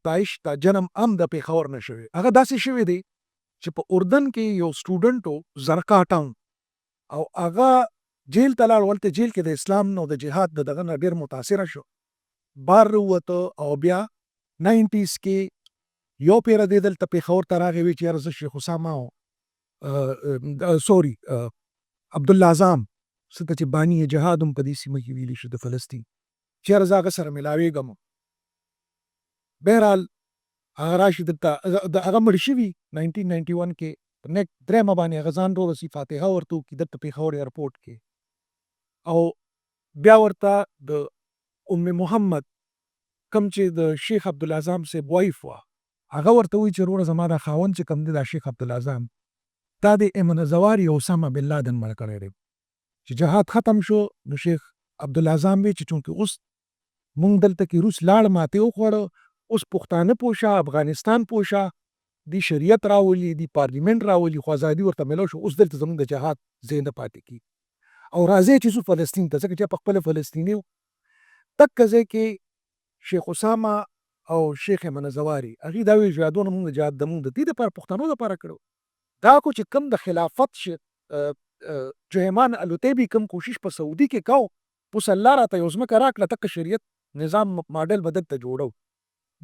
داعش ته جنم هم د پېښور نه شوی. هغه داسې شوی دی چې په اردن کې یو سټوډنټ و، زرقا ټاون، او هغه جیل ته لاړ. ولته جیل کې د اسلام نو د جهاد د دغه نه ډېر متاثره شو، بار راووته او بیا 90s کې یو پیره دی دلته پېښور ته راغی، وی چې یاره زه شیخ اسامه سوري عبدالله اعظم څه ته چې بانی جهاد هم په دې سیمه کې ویلي شو د فلسطین، چې یاره زه هغه سره ملاوېږم. بهرحال هغه راشي دلته، هغه مړ شوي 1991 کې په نیک درېیمه باندې هغه ځان رورسي، فاتحه ورته وکړي دلته پېښور ایرپورټ کې، او بیا ورته د ام محمد کم چې د شیخ عبدالاعظم صاحب وایف وه، هغه ورته وایي چې وروره زما دا خاوند چې کوم دی دا شیخ عبدالاعظم تا د ایمن زواري او اسامه بن لادن مړ کړی دی. چې جهاد ختم شو نو شیخ عبدالاعظم وی چې چونکې اوس مونږ دلته کې روس لاړ ماتې وخوړه، اوس پښتانه پوشه، افغانستان پوشه، دی شریعت راولي، دی پارلیمنت راولي، خو ازادي ورته میلو شو، اوس دلته زموږ د جهاد ځای نه پاتې کېږي او راځئ چې ځو فلسطین ته، ځکه چې پخپله فلسطیني و. دغه ځای کې شیخ اسامه او شیخ ایمن زواري هغوی دا ویل چې یادونه مونږ د جهاد د مونږ د دې دپاره پښتنو دپاره کړی، دا کو چې کم د خلافت جهیمان الوتۍ به کم کوشش په سعودي کې کو، اوس الله راته یو ځمکه راکړه، دغه شریعت نظام ماډل به دلته جوړو.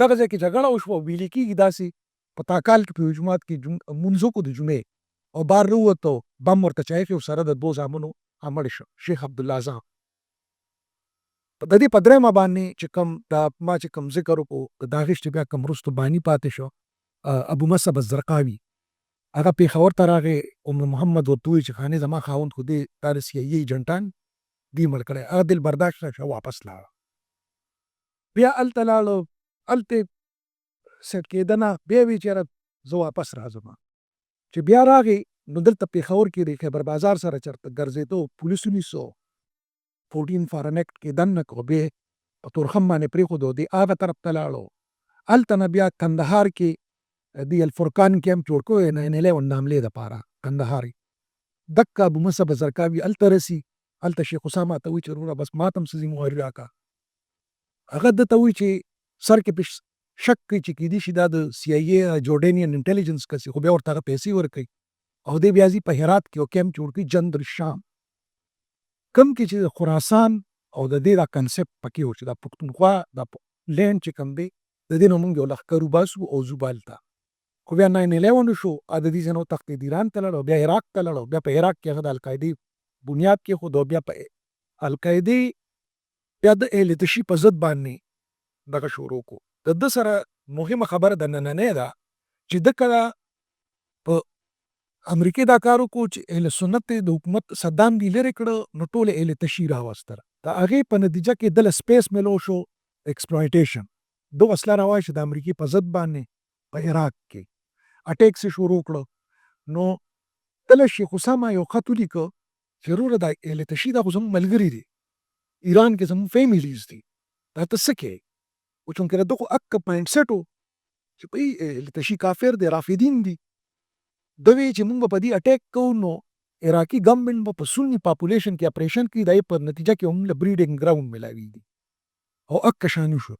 دغه ځای کې جګړه وشوه، ویلې کېږي داسې په تاکال کې په یو جومات کې مونځ وکړو د جمعې، او بار راووتو، بم ورته چا ایښی و، سره د دوو زامنو مړ شو شیخ عبدالله اعظم. د دې په درېیمه باندې چې کوم دا ما چې کوم ذکر وکړو د هغې چې بیا کوم وروستو باني پاتې شو ابو مصعب الزرقاوي، هغه پېښور ته راغی. ام محمد ورته وویل چې خانې زما خاوند خو دې دا د سی آی ای ایجنټان دې مړ کړی. هغه دل برداشت نه شو، واپس لاړه. بیا هلته لاړه، هلته سیټ کېده نه، بیا وی چې یاره زه واپس راځم. چې بیا راغی نو دلته پېښور کې د خیبر بازار سره چېرته ګرځېدو، پولیسو نیسو، 14 فارنکټ کې دننه کړو، بیا په تورخم باندې پرېښودو، دی هغه طرف ته لاړو. هلته نه بیا کندهار کې دی الفرقان کیمپ جوړ کړو 9/11 د حملې دپاره کندهار. دکه ابو مصعب زرقاوي هلته رسي، هلته شیخ اسامه ته وایي چې وروره بس ما ته هم څه ذمواري راکړه. هغه دته وایي چې سر کې پې شک کوي چې کیدای شي دا د سی آی ای جورډینین انټیلیجنس کسي، خو بیا ورته هغه پیسې ورکوي او دی بیا ځي په هرات کې یو کیمپ جوړ کړي جند الشام، کم کې چې د خراسان او د دې دا کنسپټ پکې و چې دا پښتونخوا دا لینډ چې کوم دی د دې نه موږ یو لښکر وباسو او ځو هلته. خو بیا 9/11 شو، د دې ځای نه وتښتېد، ایران ته لاړ، بیا عراق ته لاړ، بیا په عراق کې هغه د القاعدې بنیاد کېښود، او بیا په القاعدې بیا د اهل تشي په ضد باندې دغه شروع کړو. د ده سره مهمه خبره د نننۍ ده چې ده کله په امریکې دا کار وکړو چې اهل سنت د حکومت صدام دی لرې کړه، نو ټول اهل تشي راوستل. د هغې په نتیجه کې دله سپیس میلو شو ایکسپلایټیشن، ده وسله راواخیسته د امریکې په ضد باندې په عراق کې اټیکس یې شروع کړه. نو دله شیخ اسامه یو خط ولیکه چې وروره دا اهل تشي دا خو زموږ ملګري دي، ایران کې زموږ فیملیز دي، دا ته څه کوې؟ و چونکې د ده خو اکه پاینټ سیټ و چې بهی اهل تشي کافر دی، رافدین دي. ده وی چې موږ به په دې اټیک کوو نو عراقي ګورنمنټ به په سني پاپولیشن کې اپریشن کوي، د هغې په نتیجه کې به موږ له بریډنګ ګراوند میلاویږي، او اکه شاني شو.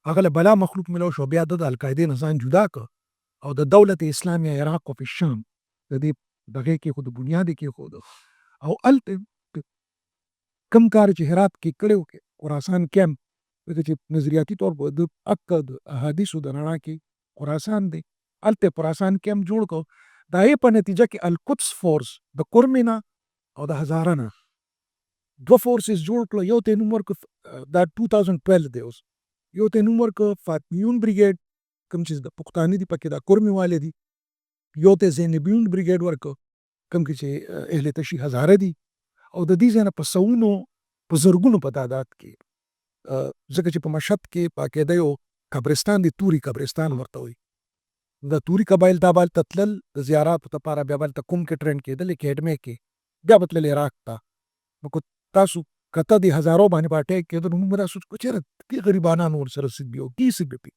هغه له بلا مخلوق میلاو شو. بیا ده د القاعدې نه ځان جدا کړ او د دولت اسلامیه عراق و فی الشام د دې دغې کېښود، بنیاد یې کېښود، او هلته کم کار چې هرات کې کړی و خراسان کیمپ، ځکه چې نظریاتي طور په د اکه د احادیثو د رڼا کې خراسان دی، هلته خراسان کیمپ جوړ کړو. د هغې په نتیجه کې القدس فورس د کرمې نه او د هزاره نه دوه فورسز جوړ کړه. یو ته یې نوم ورکړه، دا 2012 دی اوس، یو ته یې نوم ورکړه فاطمیون بریګیډ، کوم چې د پښتانه دي پکې دا کرمې والے دي، یو ته یې زینبیون بریګیډ ورکړه کوم کې چې اهل تشي هزاره دي، او د دې ځای نه په سوونو په زرګونو په تعداد کې، ځکه چې په مشهد کې باقاعده یو قبرستان دی، توري قبرستان ورته وایي، د توري قبایل دا به هلته تلل د زیاراتو دپاره، بیا به هلته کوم کې ټرینډ کېدل اکیډمۍ کې، بیا به تلل عراق ته. نو که تاسو کته د هزارو باندې به اټیک کېده نو موږ به دا سوچ کړو چېرې دې غریبانان ورسره څه دي او کې څه به پې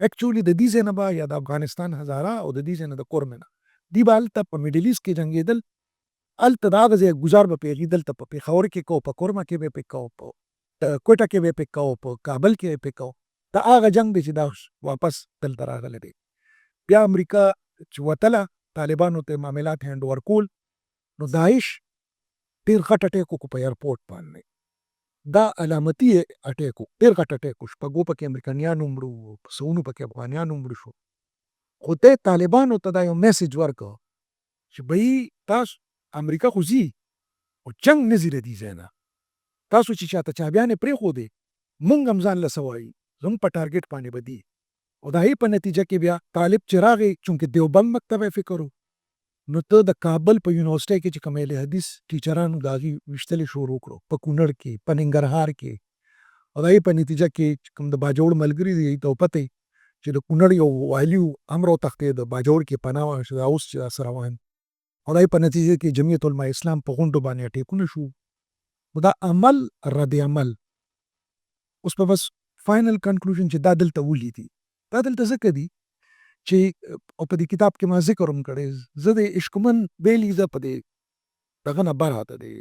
ایکچولي د دې ځای نه به یا د افغانستان هزاره او د دې ځای نه د کرمې نه دوی به هلته په میډل ایسټ کې جنګېدل، هلته د هغه ځای گزار به پې هغوی دلته په پېښور کې کو، په کرمه کې به یې پې کو، په کوټه کې به یې پې کو، په کابل کې به یې پې کو. د هغه جنګ دی چې دا واپس دلته راغلی دی. بیا امریکا چې وتله طالبانو ته معاملات هینډ ورکول نو داعش ډېر غټ اټیک وکړو په ایرپورټ باندې. دا علامتي اټیک و، ډېر غټ اټیک و، شپږو پکې امریکایان ومړو، په سلونو پکې افغانیان ومړه شو. خو دی طالبانو ته دا یو میسج ورکړ چې بهی تاسو امریکا خو ځي خو جنګ نه ځي له دې ځای نه. تاسو چې چاته چابیانې پرېښودې موږ هم ځان له څه وایي زموږ په ټارګېټ باندې به دي. او د هغې په نتیجه کې بیا طالب چې راغی چونکې دیوبند مکتب یې فکر و نو ته د کابل په یونیورسټۍ کې چې کوم اهل حدیث ټیچرانو د هغې ویشتل یې شروع کړو په کونړ کې په ننګرهار کې. او د هغې په نتیجه کې چې کوم د باجوړ ملګري دي هغوی ته وپته چې د کونړ یو والي و هم راوتښتېد باجوړ کې پناه واخیسته دا اوس چې داسې روان. او د هغې په نتیجه کې جمعیت علما اسلام په غونډو باندې اټیکونه شو. نو دا عمل رد عمل. اوس په بس فاینل کنکلوژن چې دا دلته ولیدي دا دلته ځکه دي چې او په دې کتاب کې ما ذکر هم کړی زه د اشکمن بیلي زه په دې دغه نه بره د دې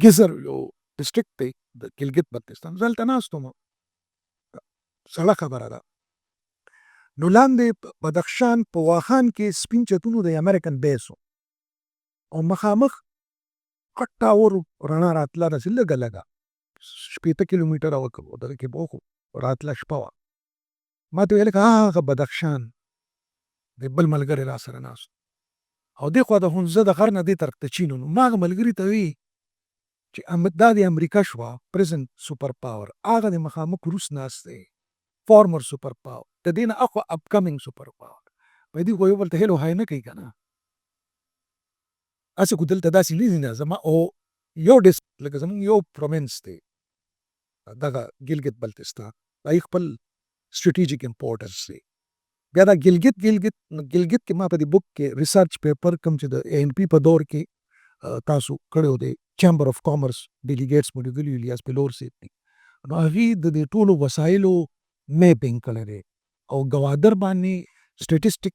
ګزر یو ډسټرکټ دی د ګلګت بلتستان زه هلته ناست وم سړه خبره ده. نو لاندې بدخشان په واخان کې سپین چتونو د امریکن بیس و او مخامخ غټ ټاور رڼا راتله داسې لږه لږه 80 کیلومیټره دغه کې به خو راتله شپه وه. ما ته ویل که هغه بدخشان د بل ملګری را سره ناست او دې خوا د هونزه د غر نه دې طرف ته چین و. نو ما هغه ملګري ته وی چې دا د امریکا شوه پرزنټ سوپر پاور هغه د مخامخ روس ناست دی فارمر سوپر پاور د دې نه اخوا اپکمنګ سوپر پاور. په دې خو یو بل ته هیلو های نه کوي که نه هسې خو دلته داسې نه دي نه زما او یو ډسټرکټ لکه زموږ یو پروینس دی دغه ګلګت بلتستان د هغې خپل سټریټیجیک امپورټنس دی. بیا دا ګلګت کې ما په دې بک کې ریسرچ پیپر کوم چې د اے این پی په دور کې تاسو کړی دی چیمبر آف کامرس ډیلیګیټس مو لیدلي الیاس پلور صاحب دي نو هغې د دې ټولو وسایلو میپینګ کړی دی او ګوادر باندې سټیټسټک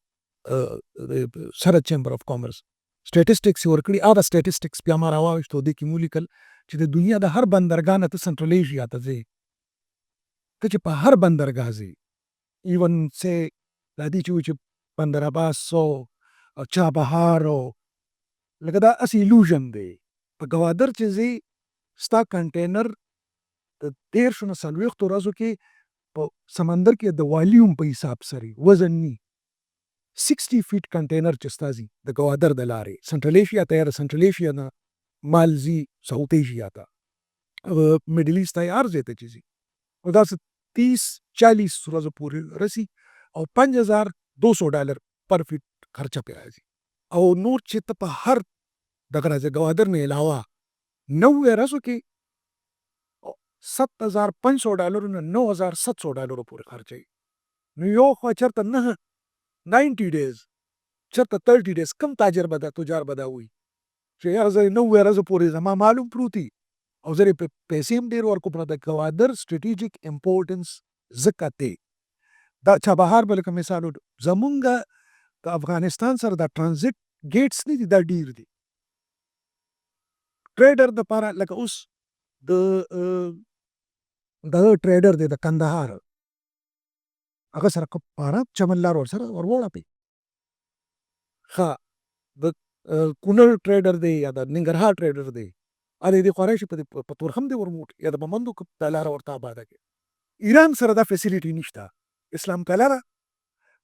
سره چیمبر آف کامرس سټیټسټکس یې ورکړي. هغه سټیټسټکس بیا ما راواویستو دې کې مو لیکل چې د دنیا د هر بندرګاه نه ته سنټرل ایشیا ته ځې ته چې په هر بندرګاه ځې ایون سې دا دې چې وایي چې بندر عباس او چابهار او لکه دا هسې ایلوژن دی. په ګوادر چې ځې ستا کنټینر د 13 نه 40 ورځو کې په سمندر کې د والیوم په حساب سره وزن نی 60 فیټ کنټینر چې ستا ځي د ګوادر د لارې سنټرل ایشیا ته یا د سنټرل ایشیا نه مال ځي ساوت ایشیا ته میډل ایسټ ته یا هر ځای ته چې ځي او داسې 30-40 ورځو پورې رسي او $5,200 پر فیټ خرچه پرې راځي. او نور چې ته په هر دغه راځي ګوادر نه علاوه 90 ورځو کې $7,500 نه $9,700 پورې خرچوي. نو یو خوا چېرته 90 ډیز چېرته 30 ډیز کم تجار به دا وایي چې یاره زه 90 ورځو پورې زما معلوم پروت وي او زه یې پیسې هم ډېر ورکوم. نو د ګوادر سټریټیجیک امپورټنس ځکه دی. دا چابهار به لکه مثال زمونږ د افغانستان سره دا ټرانزیټ ګیټس نه دي دا ډېر دي ټریډر دپاره. لکه اوس دغه ټریډر دی د کندهار هغه سره که پاره چمن لار ورسره وروړپې ښه د کونړ ټریډر دی یا د ننګرهار ټریډر دی هلې دې خوا راشي په تورخم دې ورموټ یا د مومندو دا لاره ورته آباده کړي. ایران سره دا فیسیلیټي نشته. اسلام کله ده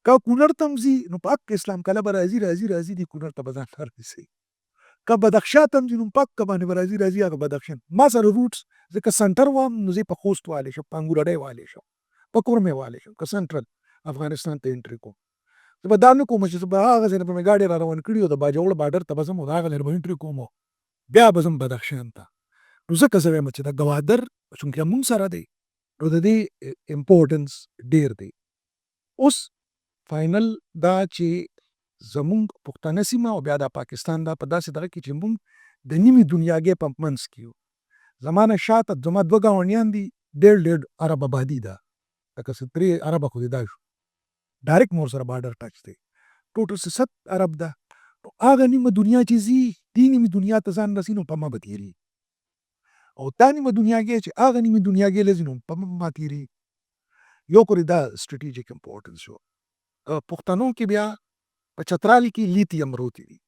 که کونړ ته هم ځي نو په حق اسلام کله به راځي دي کونړ ته به ځان رسوي. که بدخشان ته هم ځي نو په حق باندې به راځي هغه بدخشان. ما سره روټس ځکه سنټر وم نو زه په خوست والی شم په انګورډۍ والی شم په کورمې والی شم که سنټرل افغانستان ته انټري کوم زه به دا نه کوم چې زه به هغه ځای نه به مې ګاډۍ را روان کړي او د باجوړ بارډر ته به ځم او د هغه ځای نه به انټري کوم بیا به ځم بدخشان ته. نو ځکه زه وایم چې د ګوادر چونکې مونږ سره دی نو د دې امپورټنس ډېر دی. اوس فاینل دا چې زمونږ پښتانه سیمه او بیا د پاکستان دا په داسې دغه کې چې مونږ د نیمې دنیاګۍ په منځ کې یو. زما نه شاته زما 2 ګاونډیان دي ډېر عرب آبادي ده لکه څه 3 عربه خو دې دا شو ډایرکټ مور سره بارډر ټچ دی ټوټل 7 عرب ده. نو هغه نیمه دنیا چې ځي دې نیمې دنیا ته ځان رسي نو په ما به تېرېږي او دا نیمه دنیاګۍ چې هغه نیمې دنیاګۍ له ځي نو په ما تېرېږي. یو کُوري دا سټریټیجیک امپورټنس و. پښتنو کې بیا په چترال کې لیتیم پروتې دي،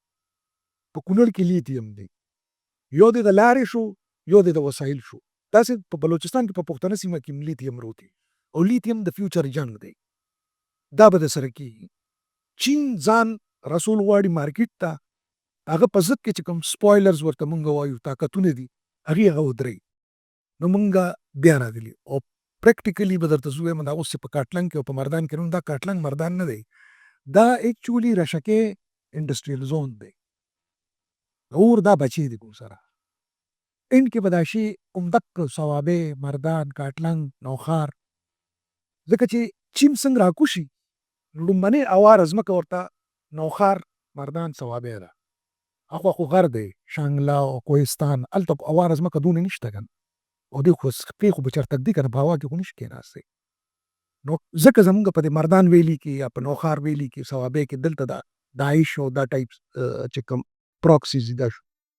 په کونړ کې لیتیم دی. یو دې د لارې شو، یو دې د وسایل شو. داسې په بلوچستان کې په پښتنه سیمه کې هم لیتیم پروت دي او لیتیم د فیوچر جنګ دی. دا به درسره کېږي. چین ځان رسول غواړي مارکیټ ته، هغه په ضد کې چې کوم سپویلرز ورته مونږ وایو طاقتونه دي هغې هغه ودرېږي. نو مونږه بیا راغلي او پریکټیکلي به درته زه ووایم دا اوس چې په کاټلنګ کې او په مردان کې نو دا کاټلنګ مردان نه دی، دا ایکچولي رشکې انډسټریل زون دی. اور دا بچې دي کوم سره. اینډ کې به دا شي عمدک صوابۍ، مردان، کاټلنګ، نوښار. ځکه چې چین څنګه راکوشي لومبنۍ هواره ځمکه ورته نوښار، مردان، صوابۍ ده. اخوا خو غر دی، شانګله او کوهستان، هلته هواره ځمکه دونه نشته کنه او دې خو سپې خو به چرته ږدي کنه، په هوا کې خو نشي کېناستی. نو ځکه زمونږ په دې مردان ویلي کې یا په نوښار ویلي کې، صوابۍ کې دلته دا داعش او دا ټایپ چې کوم پراکسیز دي دا